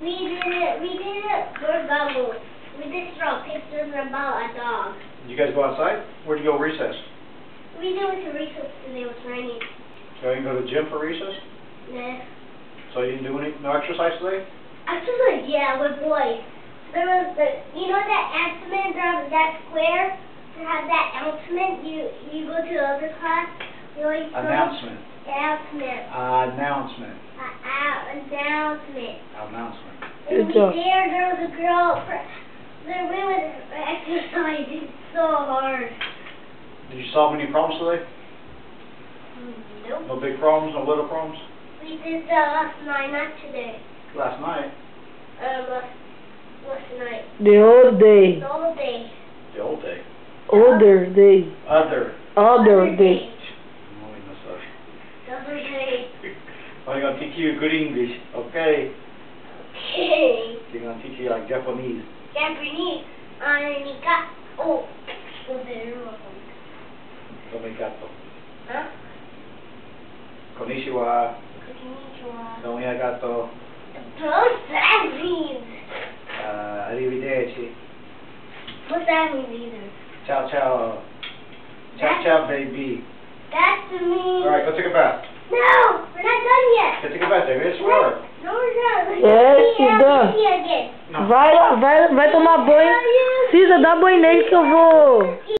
We did it for Bubble. We just draw pictures about a dog. Did you guys go outside? Where'd you go recess? We did it to recess because it was raining. So you didn't go to the gym for recess? Nah. So you didn't do no exercise today? Actually, yeah, with boys. There was you know that announcement, that square, to have that announcement, you go to the other class, you always go. Announcement. Announcement. Announcement. Announcement. Announcement. And there was a girl, we were exercising so hard. Did you solve any problems today? Nope. No big problems, no little problems? We did that last night, not today. Last night? Last night. The whole day. The whole day. The old day. Other day. Other day. The other day. I'm going to teach you good English, okay? Okay. They're going to teach you like Japanese. Japanese. Oh. Arigato. Huh? Konnichiwa. Konnichiwa. Domo arigato. What's that mean? Arrivederci. What's that mean either? Ciao, ciao. Ciao, ciao, baby. That's the mean. Alright, go take a bath. No, we're not done yet. Go take a bath, David. It's water. No, we're not. Yes, you're done. Again. Vai tomar banho. Cisa, dá banho nele que eu vou.